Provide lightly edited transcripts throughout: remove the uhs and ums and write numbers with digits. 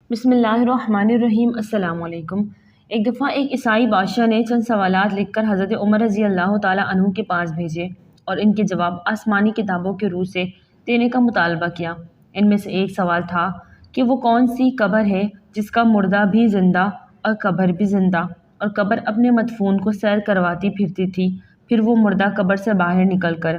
بسم اللہ الرحمن الرحیم۔ السلام علیکم۔ ایک دفعہ ایک عیسائی بادشاہ نے چند سوالات لکھ کر حضرت عمر رضی اللہ تعالیٰ عنہ کے پاس بھیجے اور ان کے جواب آسمانی کتابوں کے روح سے دینے کا مطالبہ کیا۔ ان میں سے ایک سوال تھا کہ وہ کون سی قبر ہے جس کا مردہ بھی زندہ اور قبر بھی زندہ، اور قبر اپنے مدفون کو سیر کرواتی پھرتی تھی، پھر وہ مردہ قبر سے باہر نکل کر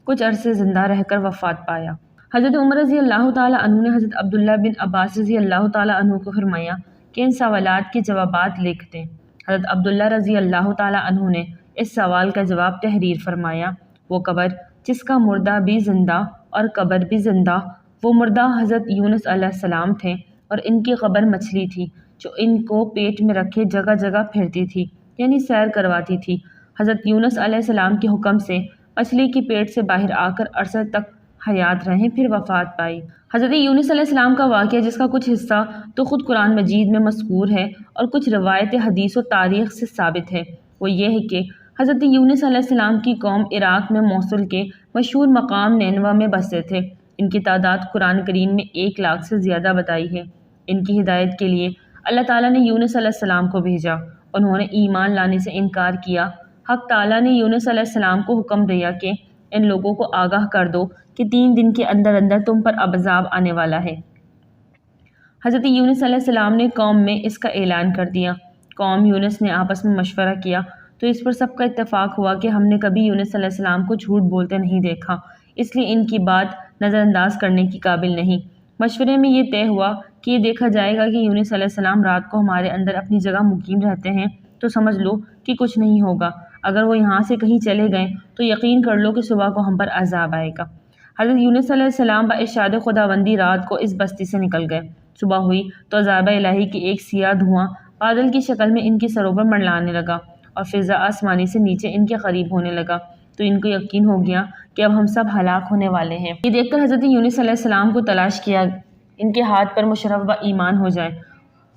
کچھ عرصے زندہ رہ کر وفات پایا۔ حضرت عمر رضی اللہ تعالیٰ عنہ نے حضرت عبداللہ بن عباس رضی اللہ تعالیٰ عنہ کو فرمایا کہ ان سوالات کے جوابات لکھ دیں۔ حضرت عبداللہ رضی اللہ تعالیٰ عنہ نے اس سوال کا جواب تحریر فرمایا۔ وہ قبر جس کا مردہ بھی زندہ اور قبر بھی زندہ، وہ مردہ حضرت یونس علیہ السلام تھے، اور ان کی قبر مچھلی تھی جو ان کو پیٹ میں رکھے جگہ جگہ پھرتی تھی، یعنی سیر کرواتی تھی۔ حضرت یونس علیہ السلام کے حکم سے مچھلی کی پیٹ سے باہر آ کر عرصے تک حیات رہیں، پھر وفات پائی۔ حضرت یونس علیہ السلام کا واقعہ، جس کا کچھ حصہ تو خود قرآن مجید میں مذکور ہے اور کچھ روایت حدیث و تاریخ سے ثابت ہے، وہ یہ ہے کہ حضرت یونس علیہ السلام کی قوم عراق میں موصل کے مشہور مقام نینوا میں بستے تھے۔ ان کی تعداد قرآن کریم میں 1,00,000 سے زیادہ بتائی ہے۔ ان کی ہدایت کے لیے اللہ تعالیٰ نے یونس علیہ السلام کو بھیجا، انہوں نے ایمان لانے سے انکار کیا۔ حق تعالیٰ نے یونس علیہ السلام کو حکم دیا کہ ان لوگوں کو آگاہ کر دو کہ 3 دن کے اندر اندر تم پر عذاب آنے والا ہے۔ حضرت یونس علیہ السلام نے قوم میں اس کا اعلان کر دیا۔ قوم یونس نے آپس میں مشورہ کیا تو اس پر سب کا اتفاق ہوا کہ ہم نے کبھی یونس علیہ السلام کو جھوٹ بولتے نہیں دیکھا، اس لیے ان کی بات نظر انداز کرنے کی قابل نہیں۔ مشورے میں یہ طے ہوا کہ یہ دیکھا جائے گا کہ یونس علیہ السلام رات کو ہمارے اندر اپنی جگہ مقیم رہتے ہیں تو سمجھ لو کہ کچھ نہیں ہوگا، اگر وہ یہاں سے کہیں چلے گئے تو یقین کر لو کہ صبح کو ہم پر عذاب آئے گا۔ حضرت یونس علیہ السلام بارشاد خداوندی رات کو اس بستی سے نکل گئے۔ صبح ہوئی تو عذاب الہی کی ایک سیاہ دھواں بادل کی شکل میں ان کی سروں پر منڈلانے لگا اور فضا آسمانی سے نیچے ان کے قریب ہونے لگا، تو ان کو یقین ہو گیا کہ اب ہم سب ہلاک ہونے والے ہیں۔ یہ دیکھ کر حضرت یونس علیہ السلام کو تلاش کیا، ان کے ہاتھ پر مشرف و ایمان ہو جائے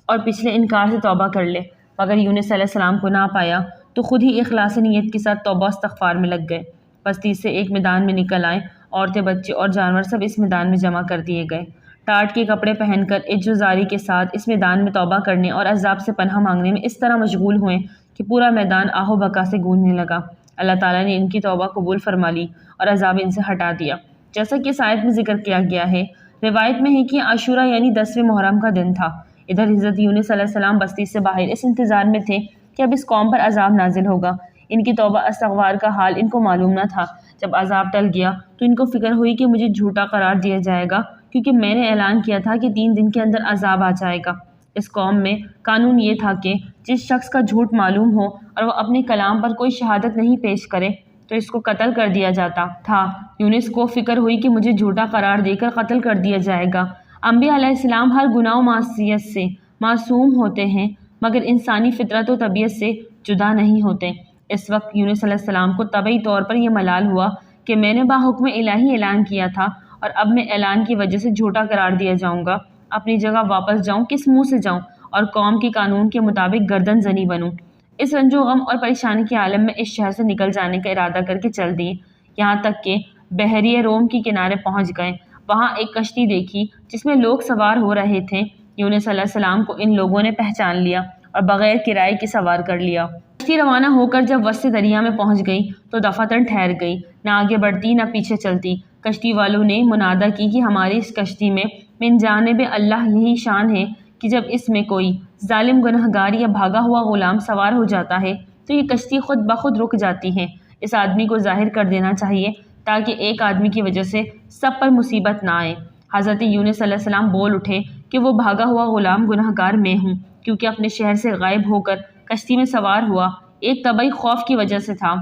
اور پچھلے انکار سے توبہ کر لے، مگر یونس علیہ السلام کو نہ پایا تو خود ہی اخلاص نیت کے ساتھ توبہ استغفار میں لگ گئے۔ بستی سے ایک میدان میں نکل آئے، عورتیں، بچے اور جانور سب اس میدان میں جمع کر دیے گئے۔ ٹاٹ کے کپڑے پہن کر عجزوزاری کے ساتھ اس میدان میں توبہ کرنے اور عذاب سے پناہ مانگنے میں اس طرح مشغول ہوئے کہ پورا میدان آہ و بکا سے گونجنے لگا۔ اللہ تعالیٰ نے ان کی توبہ قبول فرما لی اور عذاب ان سے ہٹا دیا، جیسا کہ اس آیت میں ذکر کیا گیا ہے۔ روایت میں ہے کہ عاشوراء یعنی 10ویں محرم کا دن تھا۔ ادھر حضرت یونس علیہ السلام بستی سے باہر اس انتظار میں تھے کہ اب اس قوم پر عذاب نازل ہوگا۔ ان کی توبہ استغفار کا حال ان کو معلوم نہ تھا۔ جب عذاب ٹل گیا تو ان کو فکر ہوئی کہ مجھے جھوٹا قرار دیا جائے گا، کیونکہ میں نے اعلان کیا تھا کہ 3 دن کے اندر عذاب آ جائے گا۔ اس قوم میں قانون یہ تھا کہ جس شخص کا جھوٹ معلوم ہو اور وہ اپنے کلام پر کوئی شہادت نہیں پیش کرے تو اس کو قتل کر دیا جاتا تھا۔ یونس کو فکر ہوئی کہ مجھے جھوٹا قرار دے کر قتل کر دیا جائے گا۔ انبیاء علیہ السلام ہر گناہ و معصیت سے معصوم ہوتے ہیں، مگر انسانی فطرت و طبیعت سے جدا نہیں ہوتے۔ اس وقت یونس علیہ السلام کو طبعی طور پر یہ ملال ہوا کہ میں نے باحکم الہی اعلان کیا تھا اور اب میں اعلان کی وجہ سے جھوٹا قرار دیا جاؤں گا، اپنی جگہ واپس جاؤں، کس منہ سے جاؤں اور قوم کے قانون کے مطابق گردن زنی بنوں۔ اس رنج و غم اور پریشانی کے عالم میں اس شہر سے نکل جانے کا ارادہ کر کے چل دیے، یہاں تک کہ بحیرہ روم کے کنارے پہنچ گئے۔ وہاں ایک کشتی دیکھی جس میں لوگ سوار ہو رہے تھے۔ یونس علیہ السلام کو ان لوگوں نے پہچان لیا اور بغیر کرائے کے سوار کر لیا۔ کشتی روانہ ہو کر جب وسط دریا میں پہنچ گئی تو دفعتاً ٹھہر گئی، نہ آگے بڑھتی نہ پیچھے چلتی۔ کشتی والوں نے منادہ کی کہ ہماری اس کشتی میں من جانب اللہ یہی شان ہے کہ جب اس میں کوئی ظالم گنہگار یا بھاگا ہوا غلام سوار ہو جاتا ہے تو یہ کشتی خود بخود رک جاتی ہے۔ اس آدمی کو ظاہر کر دینا چاہیے تاکہ ایک آدمی کی وجہ سے سب پر مصیبت نہ آئے۔ حضرت یونس علیہ السلام بول اٹھے کہ وہ بھاگا ہوا غلام گنہگار میں ہوں، کیونکہ اپنے شہر سے غائب ہو کر کشتی میں سوار ہوا ایک طبعی خوف کی وجہ سے تھا،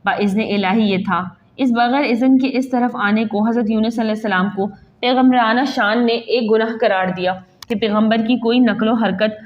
باذن الہی یہ تھا۔ اس بغیر اذن کے اس طرف آنے کو حضرت یونس علیہ السلام کو پیغمبرانہ شان نے ایک گناہ قرار دیا کہ پیغمبر کی کوئی نقل و حرکت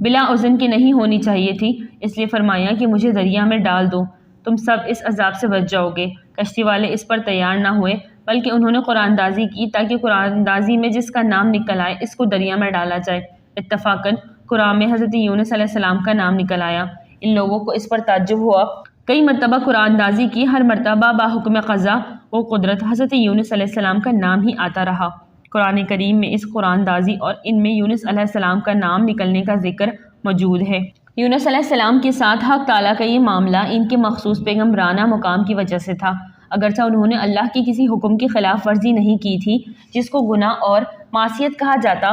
بلا اذن کی نہیں ہونی چاہیے تھی، اس لیے فرمایا کہ مجھے دریا میں ڈال دو، تم سب اس عذاب سے بچ جاؤ گے۔ کشتی والے اس پر تیار نہ ہوئے، بلکہ انہوں نے قرآن اندازی کی تاکہ قرآن اندازی میں جس کا نام نکل آئے اس کو دریا میں ڈالا جائے۔ اتفاقاً قرآن میں حضرت یونس علیہ السلام کا نام نکل آیا۔ ان لوگوں کو اس پر تعجب ہوا، کئی مرتبہ قرآن اندازی کی، ہر مرتبہ باحکم قضا و قدرت حضرت یونس علیہ السلام کا نام ہی آتا رہا۔ قرآن کریم میں اس قرآن دازی اور ان میں یونس علیہ السلام کا نام نکلنے کا ذکر موجود ہے۔ یونس علیہ السلام کے ساتھ حق تعالیٰ کا یہ معاملہ ان کے مخصوص پیغمبرانہ مقام کی وجہ سے تھا، اگرچہ انہوں نے اللہ کی کسی حکم کی خلاف ورزی نہیں کی تھی جس کو گناہ اور معصیت کہا جاتا،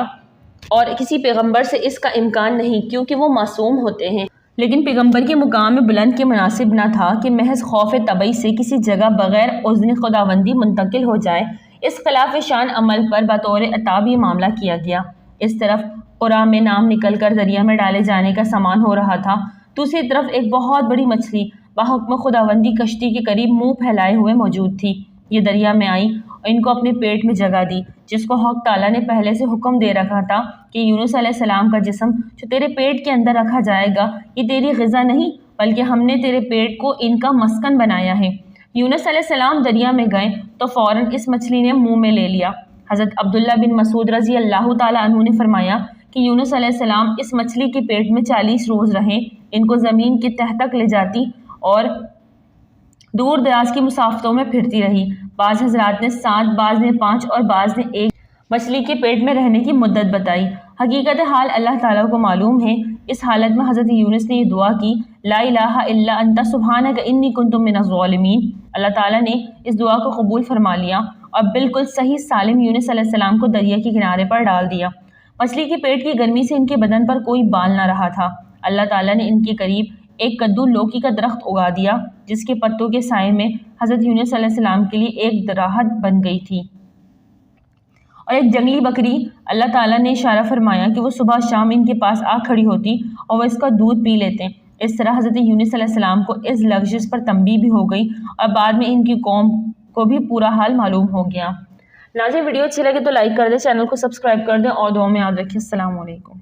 اور کسی پیغمبر سے اس کا امکان نہیں کیونکہ وہ معصوم ہوتے ہیں، لیکن پیغمبر کے مقام بلند کے مناسب نہ تھا کہ محض خوف طبعی سے کسی جگہ بغیر اذن خداوندی منتقل ہو جائے۔ اس خلاف شان عمل پر بطور عتاب یہ معاملہ کیا گیا۔ اس طرف قرآن میں نام نکل کر دریا میں ڈالے جانے کا سامان ہو رہا تھا، دوسری طرف ایک بہت بڑی مچھلی بحکم خداوندی کشتی کے قریب منہ پھیلائے ہوئے موجود تھی۔ یہ دریا میں آئی اور ان کو اپنے پیٹ میں جگہ دی، جس کو حق تعالیٰ نے پہلے سے حکم دے رکھا تھا کہ یونس علیہ السلام کا جسم جو تیرے پیٹ کے اندر رکھا جائے گا یہ تیری غذا نہیں بلکہ ہم نے تیرے پیٹ کو ان کا مسکن بنایا ہے۔ یونس علیہ السلام دریا میں گئے تو فوراً اس مچھلی نے منہ میں لے لیا۔ حضرت عبداللہ بن مسعود رضی اللہ تعالیٰ عنہ نے فرمایا کہ یونس علیہ السلام اس مچھلی کے پیٹ میں 40 روز رہے، ان کو زمین کے تہ تک لے جاتی اور دور دراز کی مسافتوں میں پھرتی رہی۔ بعض حضرات نے 7، بعض نے 5 اور بعض نے 1 مچھلی کے پیٹ میں رہنے کی مدت بتائی۔ حقیقت حال اللہ تعالیٰ کو معلوم ہے۔ اس حالت میں حضرت یونس نے یہ دعا کی، لا الہ الا انت سبحانک انی کنت من الظالمین۔ اللہ تعالیٰ نے اس دعا کو قبول فرما لیا اور بالکل صحیح سالم یونس علیہ السلام کو دریا کے کنارے پر ڈال دیا۔ مچھلی کے پیٹ کی گرمی سے ان کے بدن پر کوئی بال نہ رہا تھا۔ اللہ تعالیٰ نے ان کے قریب ایک کدو لوکی کا درخت اگا دیا جس کے پتوں کے سائے میں حضرت یونس علیہ السلام کے لیے ایک راحت بن گئی تھی، اور ایک جنگلی بکری اللہ تعالیٰ نے اشارہ فرمایا کہ وہ صبح شام ان کے پاس آ کھڑی ہوتی اور وہ اس کا دودھ پی لیتے۔ اس طرح حضرت یونس علیہ السلام کو اس لغزش پر تنبیہ بھی ہو گئی اور بعد میں ان کی قوم کو بھی پورا حال معلوم ہو گیا۔ ناظرین، ویڈیو اچھی لگے تو لائک کر دیں، چینل کو سبسکرائب کر دیں اور دعاؤں میں یاد رکھیں۔ السلام علیکم۔